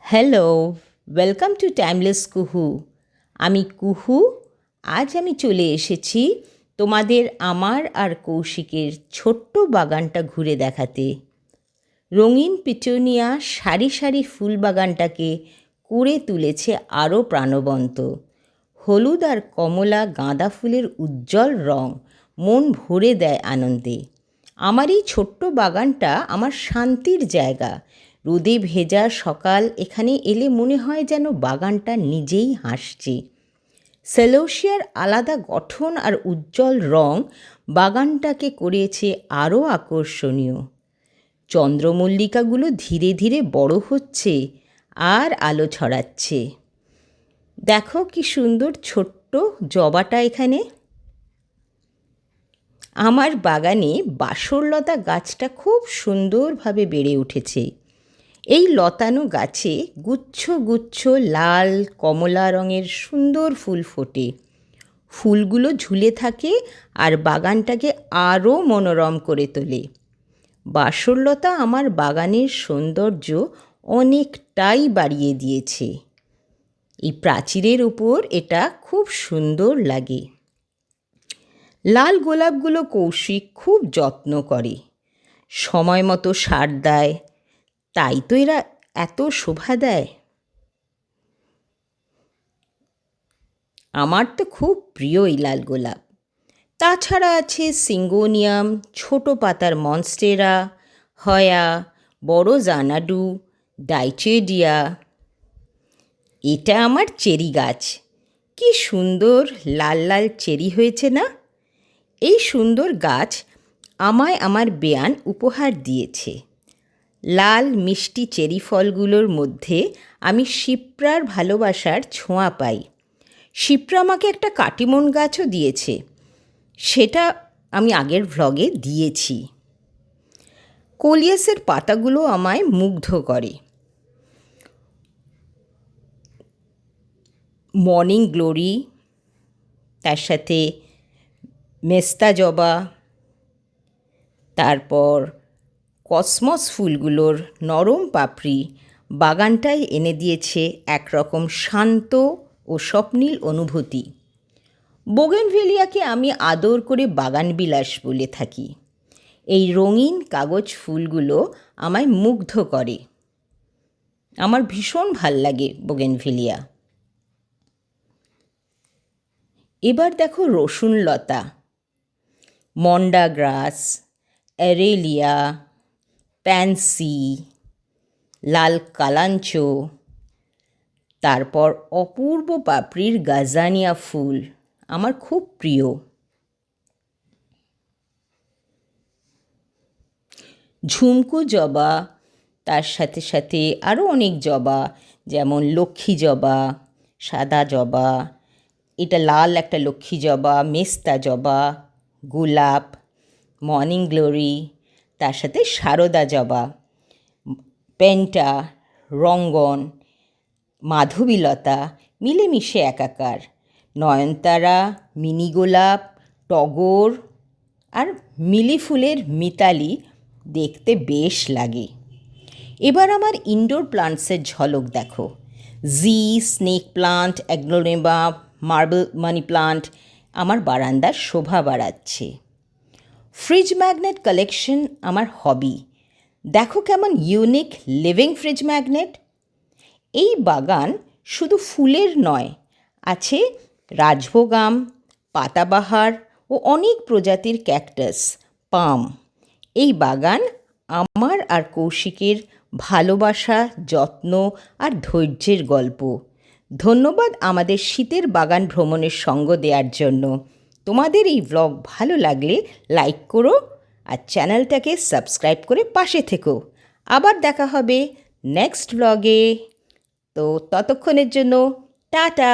Hello, welcome to timeless কুহু। আমি কুহু। আজ আমি চলে এসেছি তোমাদের আমার আর কৌশিকের ছোট্ট বাগানটা ঘুরে দেখাতে। রঙিন পিটুনিয়া সারি সারি ফুল বাগানটাকে করে তুলেছে আরও প্রাণবন্ত। হলুদ আর কমলা গাঁদা ফুলের উজ্জ্বল রং মন ভরে দেয় আনন্দে। আমার এই ছোট্ট বাগানটা আমার শান্তির জায়গা। রোদে ভেজা সকাল এখানে এলে মনে হয় যেন বাগানটা নিজেই হাসছে। সেলোসিয়ার আলাদা গঠন আর উজ্জ্বল রং বাগানটাকে করেছে আরও আকর্ষণীয়। চন্দ্রমল্লিকাগুলো ধীরে ধীরে বড় হচ্ছে আর আলো ছড়াচ্ছে। দেখো কি সুন্দর ছোট্ট জবাটা এখানে। আমার বাগানে বাসরলতা গাছটা খুব সুন্দরভাবে বেড়ে উঠেছে। এই লতানো গাছে গুচ্ছ গুচ্ছ লাল কমলা রঙের সুন্দর ফুল ফোটে। ফুলগুলো ঝুলে থাকে আর বাগানটাকে আরও মনোরম করে তোলে। বাসরলতা আমার বাগানের সৌন্দর্য অনেকটাই বাড়িয়ে দিয়েছে। এই প্রাচীরের উপর এটা খুব সুন্দর লাগে। লাল গোলাপগুলো কৌশিক খুব যত্ন করে, সময় মতো সার দেয়, তাই তো এরা এত শোভা দেয়। আমার তো খুব প্রিয় এই লাল গোলাপ। তাছাড়া আছে সিঙ্গোনিয়াম, ছোট পাতার মনস্টেরা, হয়া, বড় জানাডু, ডাইচেডিয়া। এটা আমার চেরি গাছ। কি সুন্দর লাল লাল চেরি হয়েছে না? এই সুন্দর গাছ আমায় আমার বেয়ান উপহার দিয়েছে। লাল মিষ্টি চেরি ফলগুলোর মধ্যে আমি শিপ্রার ভালোবাসার ছোঁয়া পাই। শিপ্রা আমাকে একটা কাটিমন গাছও দিয়েছে, সেটা আমি আগের ভ্লগে দিয়েছি। কোলিয়াসের পাতাগুলো আমায় মুগ্ধ করে। মর্নিং গ্লোরি, তার সাথে মেস্তা জবা, তারপর কসমস ফুলগুলোর নরম পাপড়ি বাগানটায় এনে দিয়েছে একরকম শান্ত ও স্বপ্নীল অনুভূতি। বোগেনভেলিয়াকে আমি আদর করে বাগানবিলাস বলে থাকি। এই রঙিন কাগজ ফুলগুলো আমায় মুগ্ধ করে। আমার ভীষণ ভাল লাগে বোগেনভেলিয়া। এবার দেখো রসুন লতা, মন্ডা গ্রাস, অ্যারেলিয়া, প্যান্সি, লাল কালাঞ্চো, তারপর অপূর্ব পাপড়ির গাজানিয়া ফুল আমার খুব প্রিয়। ঝুমকো জবা, তার সাথে সাথে আরও অনেক জবা, যেমন লক্ষ্মী জবা, সাদা জবা, এটা লাল একটা লক্ষ্মী জবা, মেস্তা জবা, গোলাপ, মর্নিং গ্লোরি, তার সাথে সারদা জবা, পেন্টা, রঙ্গন, মাধবীলতা মিলেমিশে একাকার, নয়নতারা, মিনি গোলাপ, টগর আর মিলি ফুলের মিতালি দেখতে বেশ লাগে। এবার আমার ইনডোর প্লান্টসের ঝলক দেখো। Snake plant, aglaonema, marble money plant আমার বারান্দার শোভা বাড়াচ্ছে। ফ্রিজ ম্যাগনেট কালেকশন আমার হবি। দেখো কেমন ইউনিক লিভিং ফ্রিজ ম্যাগনেট। এই বাগান শুধু ফুলের নয়, আছে রাজভোগ আম, পাতাবাহার ও অনেক প্রজাতির ক্যাকটাস, পাম। এই বাগান আমার আর কৌশিকের ভালোবাসা, যত্ন আর ধৈর্যের গল্প। ধন্যবাদ আমাদের শীতের বাগান ভ্রমণের সঙ্গ দেওয়ার জন্য। তোমাদের এই ব্লগ ভালো লাগলে লাইক করো আর চ্যানেলটাকে সাবস্ক্রাইব করে পাশে থেকো। আবার দেখা হবে নেক্সট ব্লগে। তো ততক্ষণের জন্য টাটা।